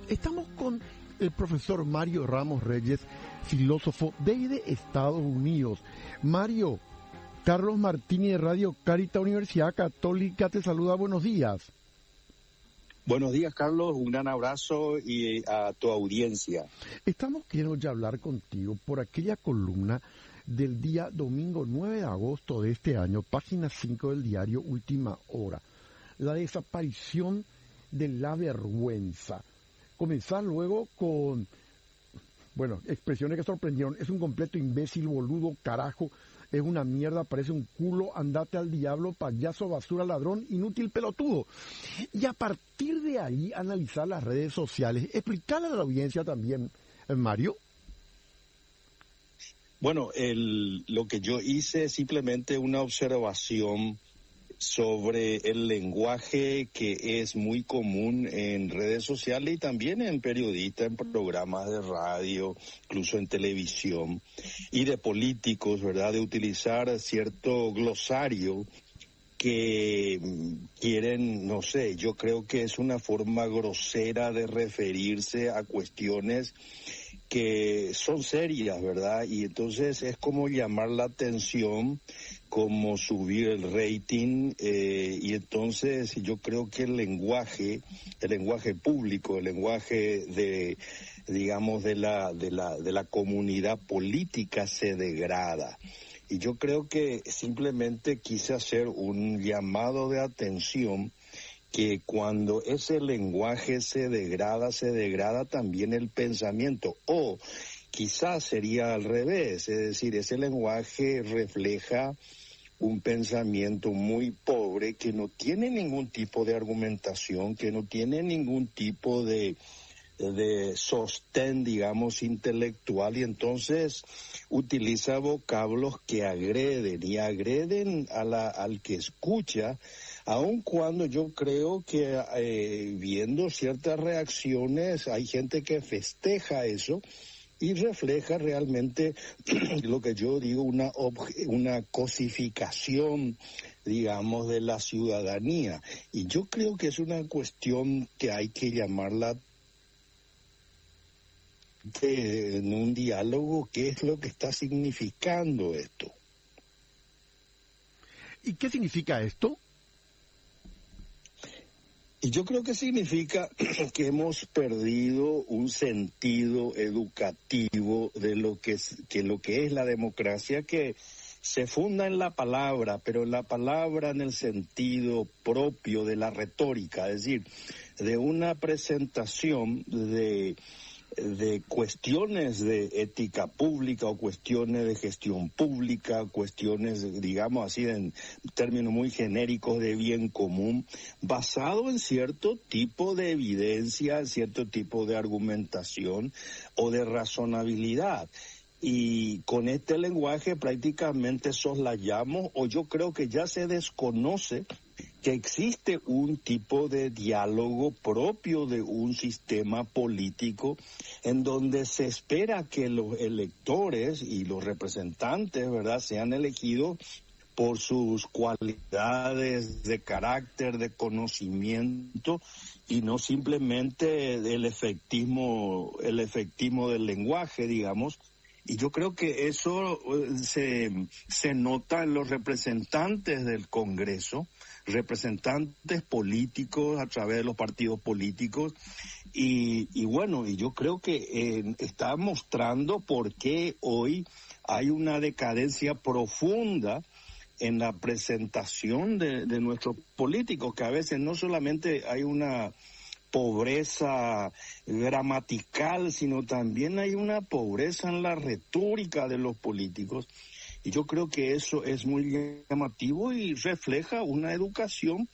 Estamos con el profesor Mario Ramos Reyes, filósofo desde Estados Unidos. Mario, Carlos Martínez de Radio Caritas Universidad Católica te saluda, buenos días. Buenos días, Carlos, un gran abrazo y a tu audiencia. Estamos queriendo ya hablar contigo por aquella columna del día domingo 9 de agosto de este año, página 5 del diario Última Hora, la desaparición de la vergüenza. Comenzar luego con, expresiones que sorprendieron: es un completo imbécil, boludo, carajo, es una mierda, parece un culo, andate al diablo, payaso, basura, ladrón, inútil, pelotudo. Y a partir de ahí analizar las redes sociales, explicarle a la audiencia también, Mario. Bueno, lo que yo hice es simplemente una observación sobre el lenguaje que es muy común en redes sociales y también en periodistas, en programas de radio, incluso en televisión, y de políticos, ¿verdad? De utilizar cierto glosario que quieren, no sé, yo creo que es una forma grosera de referirse a cuestiones que son serias, ¿verdad? Y entonces es como llamar la atención, como subir el rating, y entonces yo creo que el lenguaje público, el lenguaje de, digamos, de la comunidad política se degrada. Y yo creo que simplemente quise hacer un llamado de atención que cuando ese lenguaje se degrada también el pensamiento, o quizás sería al revés, es decir, ese lenguaje refleja un pensamiento muy pobre que no tiene ningún tipo de argumentación, que no tiene ningún tipo de sostén, digamos, intelectual, y entonces utiliza vocablos que agreden al que escucha, aun cuando yo creo que viendo ciertas reacciones hay gente que festeja eso y refleja realmente lo que yo digo, una cosificación, digamos, de la ciudadanía. Y yo creo que es una cuestión que hay que llamarla en un diálogo, ¿qué es lo que está significando esto? ¿Y qué significa esto? Y yo creo que significa que hemos perdido un sentido educativo de lo que es la democracia, que se funda en la palabra, pero la palabra en el sentido propio de la retórica, es decir, de una presentación de cuestiones de ética pública o cuestiones de gestión pública, cuestiones, digamos así, en términos muy genéricos de bien común, basado en cierto tipo de evidencia, cierto tipo de argumentación o de razonabilidad. Y con este lenguaje prácticamente soslayamos, o yo creo que ya se desconoce que existe un tipo de diálogo propio de un sistema político en donde se espera que los electores y los representantes, ¿verdad?, sean elegidos por sus cualidades de carácter, de conocimiento, y no simplemente el efectismo del lenguaje, digamos. Y yo creo que eso se nota en los representantes del Congreso, representantes políticos a través de los partidos políticos, y yo creo que está mostrando por qué hoy hay una decadencia profunda en la presentación de nuestros políticos, que a veces no solamente hay una pobreza gramatical, sino también hay una pobreza en la retórica de los políticos. Y yo creo que eso es muy llamativo y refleja una educación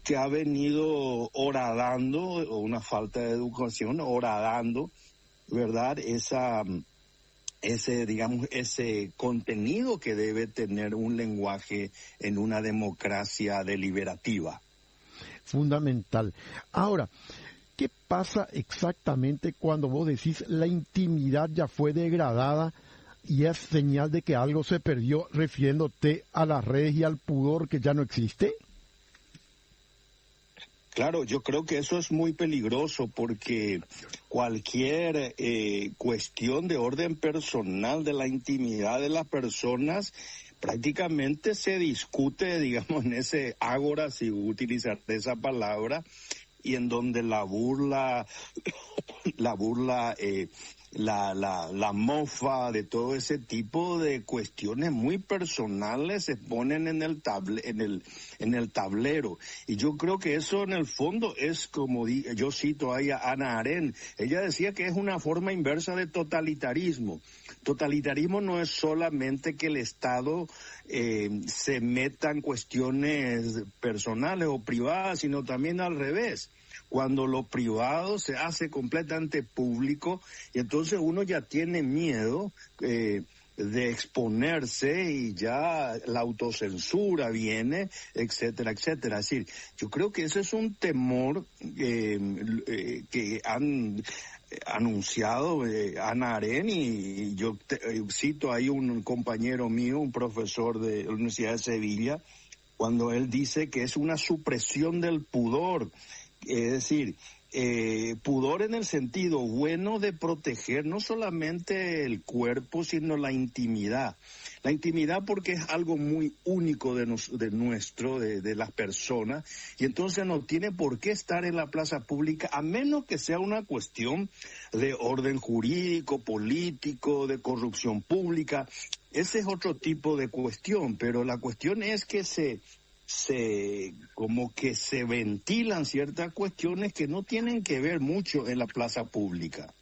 que ha venido horadando, o una falta de educación horadando, ¿verdad?, ese contenido que debe tener un lenguaje en una democracia deliberativa. Fundamental. Ahora, ¿qué pasa exactamente cuando vos decís la intimidad ya fue degradada y es señal de que algo se perdió, refiriéndote a las redes y al pudor que ya no existe? Claro, yo creo que eso es muy peligroso porque cualquier cuestión de orden personal, de la intimidad de las personas, prácticamente se discute, digamos, en ese ágora, si utilizar esa palabra, y en donde la burla, la mofa de todo ese tipo de cuestiones muy personales se ponen en el tablero. Y yo creo que eso en el fondo es como yo cito ahí a Hannah Arendt. Ella decía que es una forma inversa de totalitarismo. Totalitarismo no es solamente que el Estado se meta en cuestiones personales o privadas, sino también al revés. Cuando lo privado se hace completamente público, y entonces uno ya tiene miedo de exponerse y ya la autocensura viene, etcétera, etcétera. Es decir, yo creo que ese es un temor que han anunciado Hannah Arendt, y yo cito ahí un compañero mío, un profesor de la Universidad de Sevilla, cuando él dice que es una supresión del pudor. Es decir, pudor en el sentido bueno de proteger no solamente el cuerpo, sino la intimidad. La intimidad porque es algo muy único de las personas, y entonces no tiene por qué estar en la plaza pública, a menos que sea una cuestión de orden jurídico, político, de corrupción pública. Ese es otro tipo de cuestión, pero la cuestión es que como que se ventilan ciertas cuestiones que no tienen que ver mucho en la plaza pública.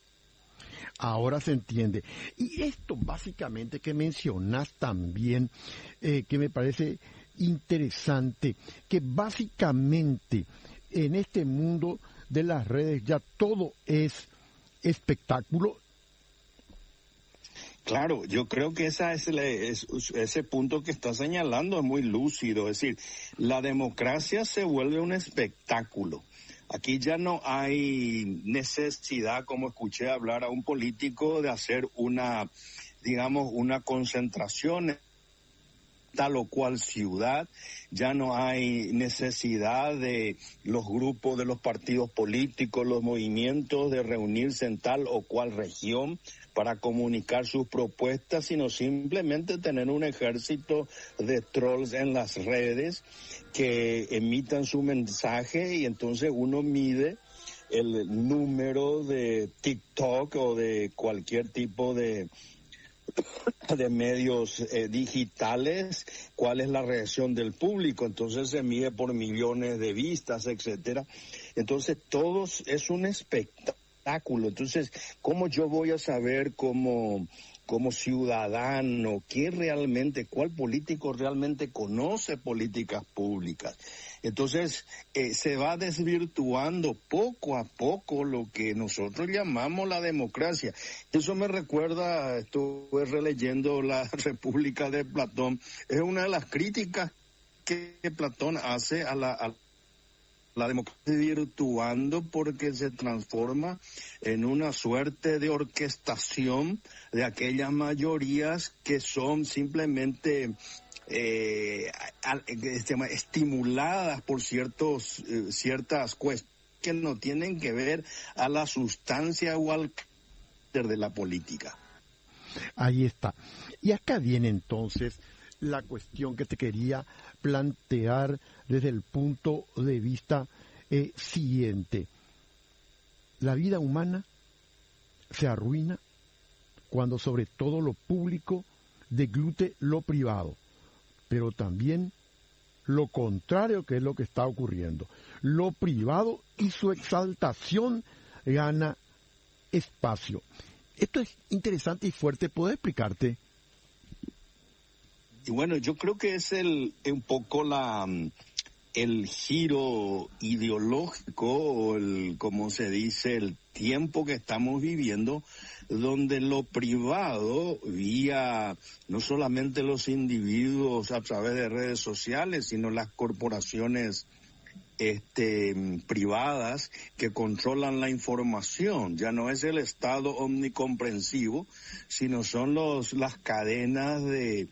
Ahora se entiende. Y esto básicamente que mencionas también, que me parece interesante, que básicamente en este mundo de las redes ya todo es espectáculo. Claro, yo creo que ese punto que está señalando es muy lúcido. Es decir, la democracia se vuelve un espectáculo. Aquí ya no hay necesidad, como escuché hablar a un político, de hacer una concentración en tal o cual ciudad. Ya no hay necesidad de los grupos de los partidos políticos, los movimientos, de reunirse en tal o cual región para comunicar sus propuestas, sino simplemente tener un ejército de trolls en las redes que emitan su mensaje, y entonces uno mide el número de TikTok o de cualquier tipo de medios digitales, cuál es la reacción del público. Entonces se mide por millones de vistas, etcétera. Entonces todo es un espectáculo. Entonces, ¿cómo yo voy a saber como ciudadano cuál político realmente conoce políticas públicas? Entonces, se va desvirtuando poco a poco lo que nosotros llamamos la democracia. Eso me recuerda, estuve releyendo la República de Platón. Es una de las críticas que Platón hace a la democracia, virtuando porque se transforma en una suerte de orquestación de aquellas mayorías que son simplemente estimuladas por ciertas cuestiones que no tienen que ver a la sustancia o al carácter de la política. Ahí está. Y acá viene entonces la cuestión que te quería plantear desde el punto de vista siguiente. La vida humana se arruina cuando sobre todo lo público deglute lo privado, pero también lo contrario, que es lo que está ocurriendo. Lo privado y su exaltación gana espacio. Esto es interesante y fuerte. ¿Puedo explicarte? Y bueno, yo creo que es un poco el giro ideológico, o como se dice, el tiempo que estamos viviendo, donde lo privado, vía no solamente los individuos a través de redes sociales, sino las corporaciones privadas que controlan la información. Ya no es el Estado omnicomprensivo, sino son las cadenas de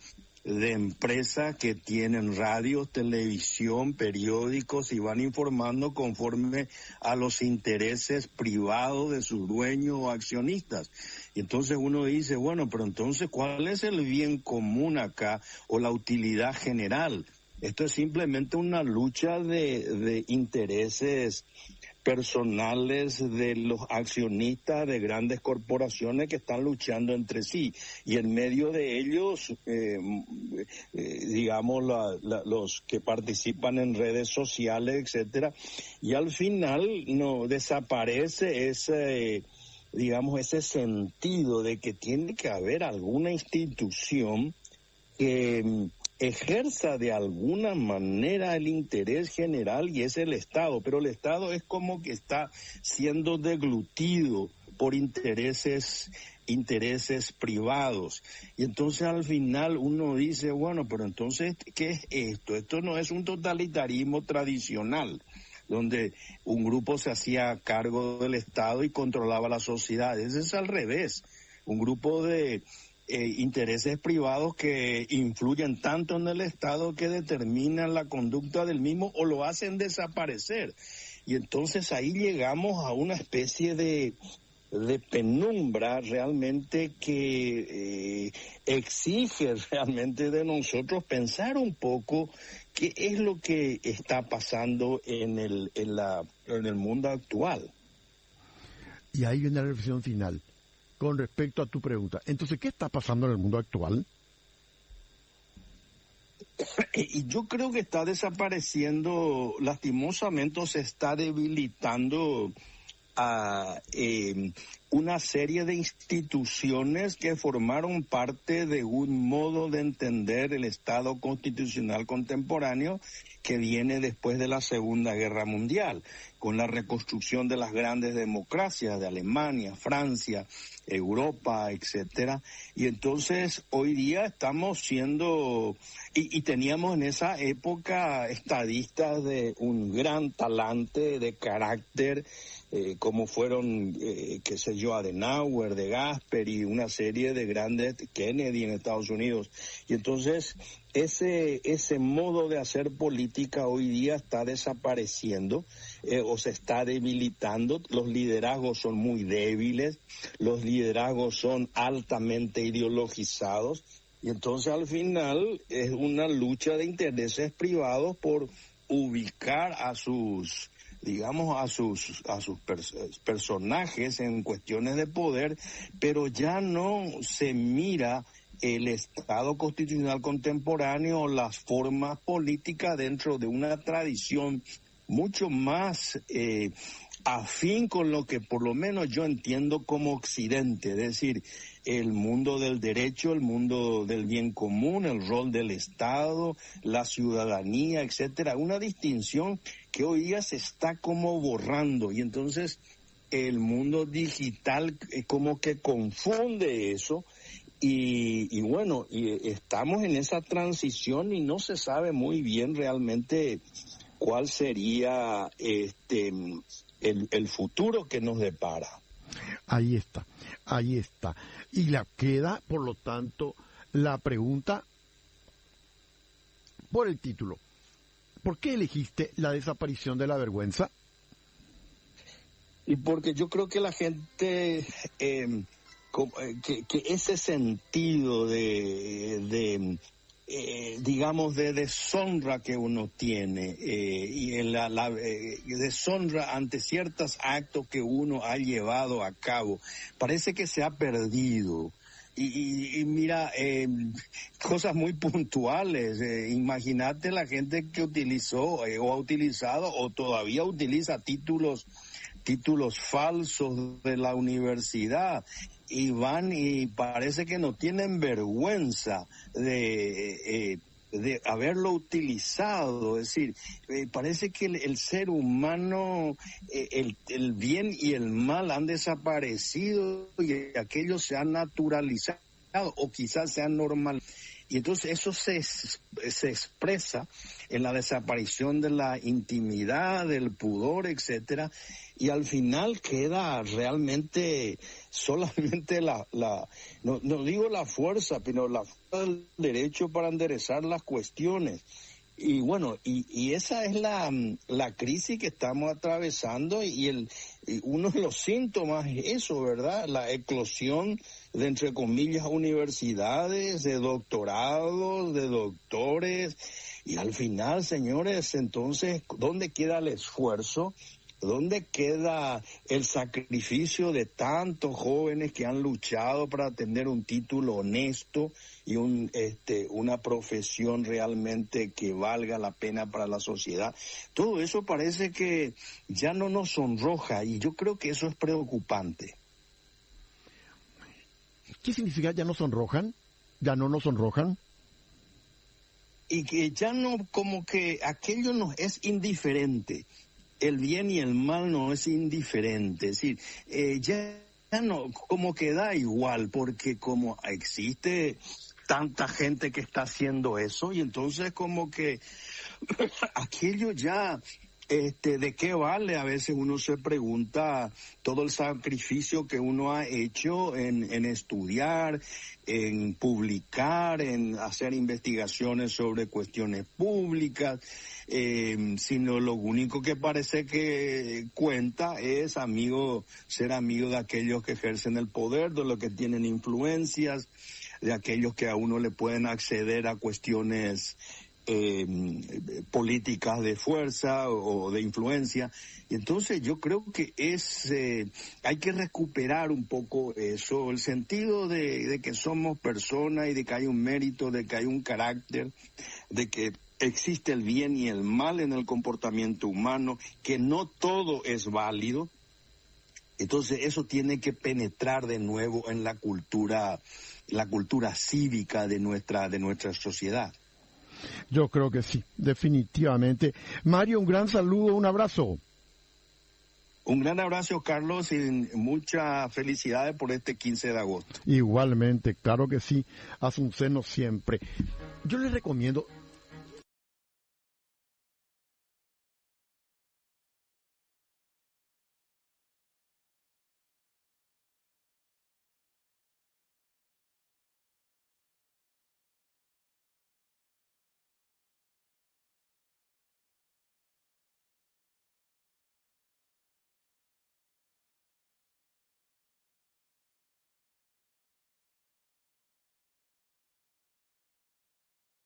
de empresas que tienen radios, televisión, periódicos y van informando conforme a los intereses privados de sus dueños o accionistas. Y entonces uno dice, bueno, pero entonces, ¿cuál es el bien común acá o la utilidad general? Esto es simplemente una lucha de intereses personales de los accionistas de grandes corporaciones que están luchando entre sí, y en medio de ellos digamos los que participan en redes sociales, etcétera, y al final no desaparece ese, digamos, ese sentido de que tiene que haber alguna institución que ejerza de alguna manera el interés general, y es el Estado, pero el Estado es como que está siendo deglutido por intereses privados. Y entonces al final uno dice, bueno, pero entonces, ¿qué es esto? Esto no es un totalitarismo tradicional, donde un grupo se hacía cargo del Estado y controlaba la sociedad. Ese es al revés, un grupo de intereses privados que influyen tanto en el Estado que determinan la conducta del mismo o lo hacen desaparecer. Y entonces ahí llegamos a una especie de penumbra realmente que exige realmente de nosotros pensar un poco qué es lo que está pasando en el mundo actual. Y ahí viene la reflexión final con respecto a tu pregunta. Entonces, ¿qué está pasando en el mundo actual? Y yo creo que está desapareciendo, lastimosamente, o se está debilitando a una serie de instituciones que formaron parte de un modo de entender el Estado constitucional contemporáneo que viene después de la Segunda Guerra Mundial, con la reconstrucción de las grandes democracias de Alemania, Francia, Europa, etcétera. Y entonces hoy día estamos siendo, y teníamos en esa época estadistas de un gran talante, de carácter, como fueron, qué sé yo, Adenauer, De Gasperi, una serie de grandes, Kennedy en Estados Unidos. Y entonces ese modo de hacer política hoy día está desapareciendo o se está debilitando. Los liderazgos son muy débiles, los liderazgos son altamente ideologizados, y entonces al final es una lucha de intereses privados por ubicar a sus, digamos, a sus personajes en cuestiones de poder, pero ya no se mira el Estado constitucional contemporáneo, las formas políticas dentro de una tradición mucho más afín con lo que por lo menos yo entiendo como Occidente, es decir, el mundo del derecho, el mundo del bien común, el rol del Estado, la ciudadanía, etcétera, una distinción que hoy día se está como borrando, y entonces el mundo digital como que confunde eso. Y bueno, y estamos en esa transición y no se sabe muy bien realmente cuál sería el futuro que nos depara. Ahí está. Y la queda, por lo tanto, la pregunta por el título. ¿Por qué elegiste la desaparición de la vergüenza? Y porque yo creo que la gente... que ese sentido digamos, de deshonra que uno tiene y la deshonra ante ciertos actos que uno ha llevado a cabo, parece que se ha perdido. Y mira, cosas muy puntuales. Imagínate la gente que utilizó o ha utilizado o todavía utiliza títulos falsos de la universidad, y van y parece que no tienen vergüenza de haberlo utilizado. Es decir, parece que el ser humano, el bien y el mal han desaparecido y aquello se ha naturalizado o quizás se ha normalizado. Y entonces eso se expresa en la desaparición de la intimidad, del pudor, etcétera, y al final queda realmente solamente no digo la fuerza, pero la fuerza del derecho para enderezar las cuestiones. Y bueno, y esa es la crisis que estamos atravesando y uno de los síntomas es eso, ¿verdad? La eclosión de, entre comillas, universidades, de doctorados, de doctores, y al final, señores, entonces, ¿dónde queda el esfuerzo? ¿Dónde queda el sacrificio de tantos jóvenes que han luchado para tener un título honesto y una profesión realmente que valga la pena para la sociedad? Todo eso parece que ya no nos sonroja y yo creo que eso es preocupante. ¿Qué significa ya no sonrojan? ¿Ya no nos sonrojan? Y que ya no, como que aquello nos es indiferente. El bien y el mal no es indiferente, es decir, ya no, como que da igual, porque como existe tanta gente que está haciendo eso, y entonces como que aquello ya, ¿de qué vale? A veces uno se pregunta todo el sacrificio que uno ha hecho en estudiar, en publicar, en hacer investigaciones sobre cuestiones públicas, sino lo único que parece que cuenta es ser amigo de aquellos que ejercen el poder, de los que tienen influencias, de aquellos que a uno le pueden acceder a cuestiones políticas de fuerza o de influencia. Y entonces yo creo que hay que recuperar un poco eso, el sentido de que somos personas y de que hay un mérito, de que hay un carácter, de que existe el bien y el mal en el comportamiento humano, que no todo es válido. Entonces eso tiene que penetrar de nuevo en la cultura cívica de nuestra sociedad. Yo creo que sí, definitivamente. Mario, un gran saludo, un abrazo. Un gran abrazo, Carlos, y muchas felicidades por este 15 de agosto. Igualmente, claro que sí, Asunceno siempre. Yo les recomiendo